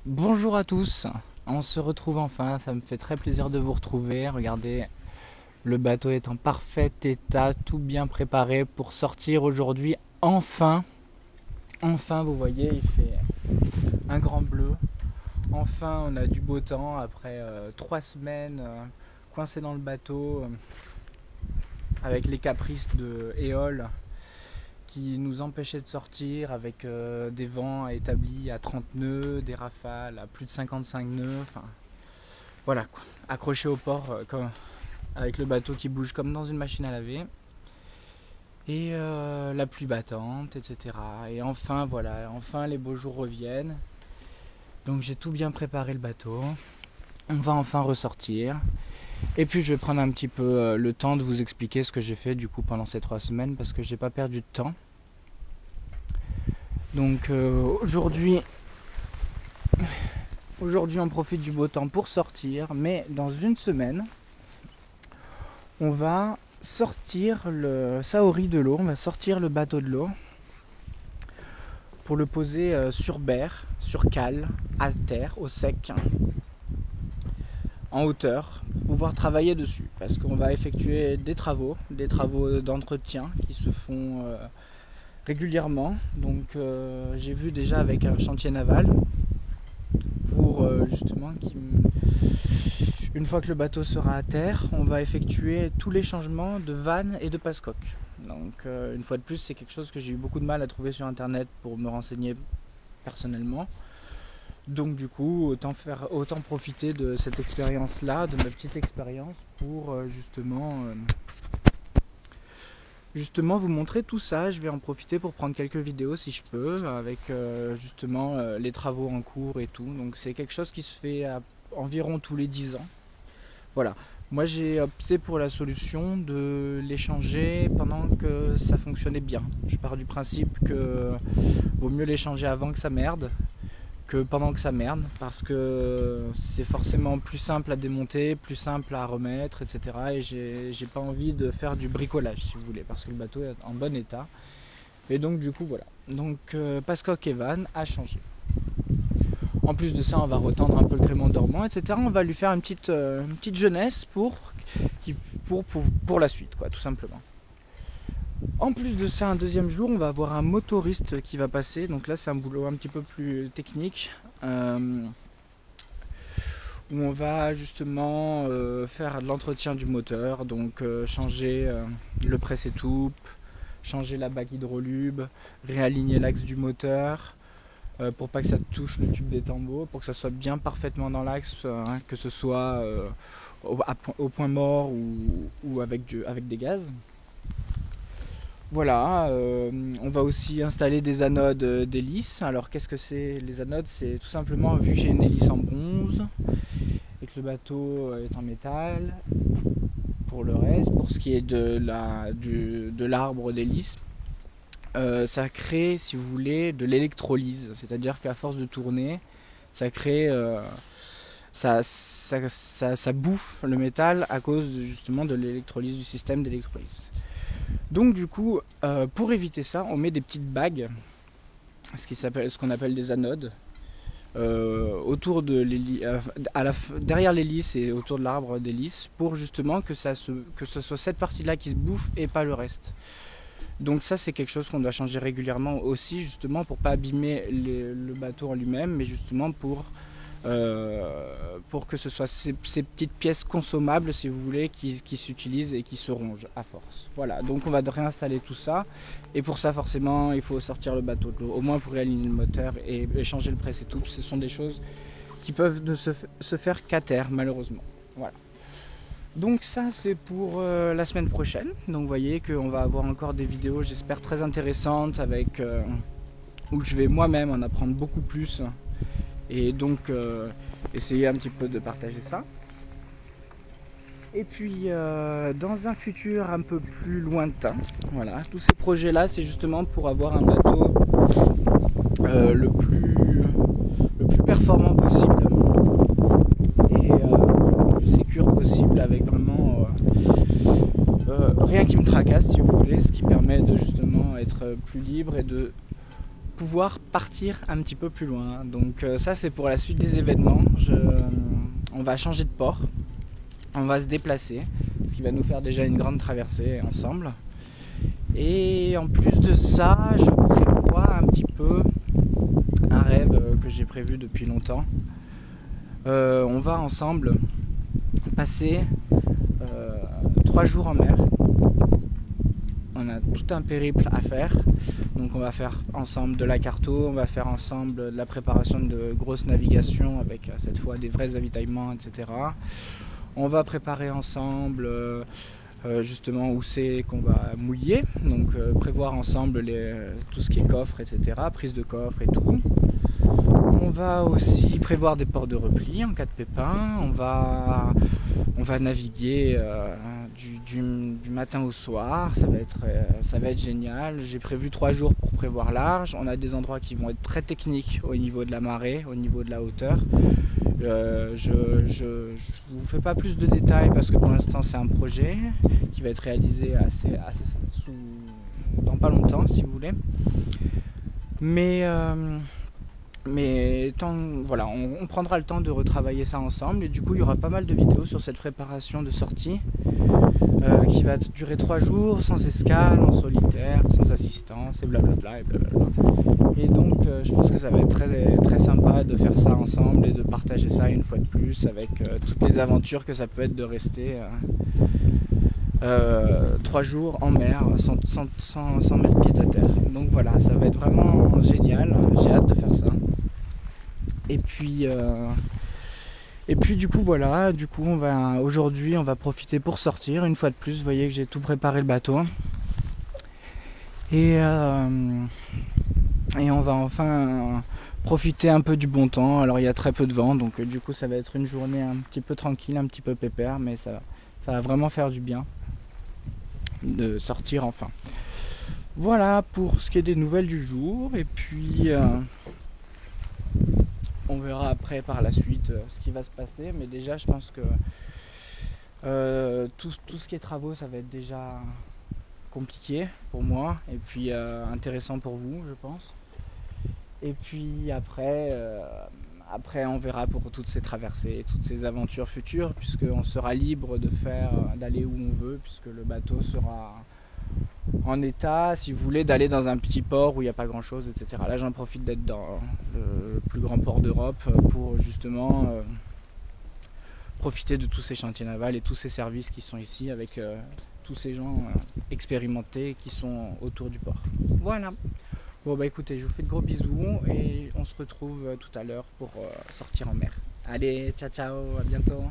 Bonjour à tous, on se retrouve enfin, ça me fait très plaisir de vous retrouver. Regardez, le bateau est en parfait état, tout bien préparé pour sortir aujourd'hui. Enfin, vous voyez, il fait un grand bleu. Enfin, on a du beau temps après 3 semaines coincés dans le bateau avec les caprices de Éole qui nous empêchait de sortir avec des vents établis à 30 nœuds, des rafales à plus de 55 nœuds, enfin voilà quoi, accroché au port avec le bateau qui bouge comme dans une machine à laver et la pluie battante, etc. Et enfin voilà, enfin les beaux jours reviennent, donc j'ai tout bien préparé le bateau, on va enfin ressortir. Et puis je vais prendre un petit peu le temps de vous expliquer ce que j'ai fait du coup pendant ces 3 semaines parce que j'ai pas perdu de temps. Donc aujourd'hui on profite du beau temps pour sortir, mais dans une semaine on va sortir le Saori de l'eau, on va sortir le bateau de l'eau pour le poser sur berre, sur cale, à terre, au sec, en hauteur, pour pouvoir travailler dessus. Parce qu'on va effectuer des travaux d'entretien qui se font régulièrement. Donc j'ai vu déjà avec un chantier naval pour justement une fois que le bateau sera à terre, on va effectuer tous les changements de vannes et de passe-coque. Donc une fois de plus, c'est quelque chose que j'ai eu beaucoup de mal à trouver sur internet pour me renseigner personnellement. Donc du coup, autant profiter de cette expérience-là, de ma petite expérience, pour justement vous montrer tout ça. Je vais en profiter pour prendre quelques vidéos si je peux, avec les travaux en cours et tout. Donc c'est quelque chose qui se fait environ tous les 10 ans. Voilà. Moi j'ai opté pour la solution de l'échanger pendant que ça fonctionnait bien. Je pars du principe que vaut mieux l'échanger avant que ça merde que pendant que ça merde, parce que c'est forcément plus simple à démonter, plus simple à remettre, etc. Et j'ai pas envie de faire du bricolage, si vous voulez, parce que le bateau est en bon état. Et donc du coup voilà. Donc passe-coque et vanne à changer. En plus de ça, on va retendre un peu le gréement dormant, etc. On va lui faire une petite jeunesse pour la suite, quoi, tout simplement. En plus de ça, un deuxième jour, on va avoir un motoriste qui va passer. Donc là, c'est un boulot un petit peu plus technique. Où on va justement faire de l'entretien du moteur. Donc changer le presse-étoupe, changer la bague hydrolube, réaligner l'axe du moteur. Pour pas que ça touche le tube des tambours, pour que ça soit bien parfaitement dans l'axe, que ce soit au point mort ou avec des gaz. Voilà, on va aussi installer des anodes d'hélice. Alors qu'est-ce que c'est les anodes? C'est tout simplement, vu que j'ai une hélice en bronze et que le bateau est en métal, pour le reste, pour ce qui est de l'arbre d'hélice, ça crée, si vous voulez, de l'électrolyse. C'est-à-dire qu'à force de tourner, ça crée... ça bouffe le métal à cause justement de l'électrolyse, du système d'électrolyse. Donc du coup, pour éviter ça, on met des petites bagues, ce qu'on appelle des anodes, autour de l'hélice, derrière l'hélice et autour de l'arbre d'hélice, pour justement que ce soit cette partie-là qui se bouffe et pas le reste. Donc ça, c'est quelque chose qu'on doit changer régulièrement aussi, justement pour pas abîmer le bateau en lui-même, mais justement pour que ce soit ces petites pièces consommables, si vous voulez, qui s'utilisent et qui se rongent à force. Voilà, donc on va réinstaller tout ça, et pour ça forcément il faut sortir le bateau de l'eau, au moins pour réaligner le moteur et changer le presse-étoupe. Ce sont des choses qui peuvent ne se faire qu'à terre, malheureusement. Voilà. Donc ça, c'est pour la semaine prochaine. Donc vous voyez qu'on va avoir encore des vidéos, j'espère, très intéressantes, avec où je vais moi-même en apprendre beaucoup plus, et donc essayer un petit peu de partager ça. Et puis dans un futur un peu plus lointain, voilà, tous ces projets là, c'est justement pour avoir un bateau le plus performant possible et le plus sécure possible, avec vraiment rien qui me tracasse, si vous voulez, ce qui permet de justement être plus libre et de pouvoir partir un petit peu plus loin. Donc ça c'est pour la suite des événements. On va changer de port, on va se déplacer, ce qui va nous faire déjà une grande traversée ensemble. Et en plus de ça, je prévois un petit peu un rêve que j'ai prévu depuis longtemps. On va ensemble passer 3 jours en mer. On a tout un périple à faire. Donc on va faire ensemble de la carto, on va faire ensemble de la préparation de grosses navigations avec cette fois des vrais avitaillements, etc. On va préparer ensemble justement où c'est qu'on va mouiller, donc prévoir ensemble tout ce qui est coffre, etc. Prise de coffre et tout. On va aussi prévoir des ports de repli en cas de pépin. On va naviguer du matin au soir. Ça va être génial. J'ai prévu 3 jours pour prévoir large. On a des endroits qui vont être très techniques au niveau de la marée, au niveau de la hauteur. Je vous fais pas plus de détails parce que pour l'instant c'est un projet qui va être réalisé dans pas longtemps si vous voulez. Mais voilà, on prendra le temps de retravailler ça ensemble et du coup il y aura pas mal de vidéos sur cette préparation de sortie qui va durer 3 jours sans escale, en solitaire, sans assistance et blablabla et blablabla. Et donc je pense que ça va être très, très sympa de faire ça ensemble et de partager ça une fois de plus avec toutes les aventures que ça peut être de rester 3 jours en mer sans mettre pied à terre. Donc voilà, ça va être vraiment génial, j'ai hâte de faire ça. Et puis du coup voilà, aujourd'hui on va profiter pour sortir une fois de plus. Vous voyez que j'ai tout préparé le bateau. Et on va enfin profiter un peu du bon temps. Alors il y a très peu de vent, donc du coup ça va être une journée un petit peu tranquille, un petit peu pépère, mais ça va vraiment faire du bien de sortir enfin. Voilà pour ce qui est des nouvelles du jour. Et puis on verra après par la suite ce qui va se passer. Mais déjà je pense que tout ce qui est travaux ça va être déjà compliqué pour moi. Et puis intéressant pour vous je pense. Et puis après on verra pour toutes ces traversées, toutes ces aventures futures, puisqu'on sera libre d'aller où on veut, puisque le bateau sera en état, si vous voulez, d'aller dans un petit port où il n'y a pas grand chose, etc. Là j'en profite d'être dans le plus grand port d'Europe pour justement profiter de tous ces chantiers navals et tous ces services qui sont ici avec tous ces gens expérimentés qui sont autour du port. Voilà. Bon bah écoutez, je vous fais de gros bisous et on se retrouve tout à l'heure pour sortir en mer. Allez, ciao ciao, à bientôt.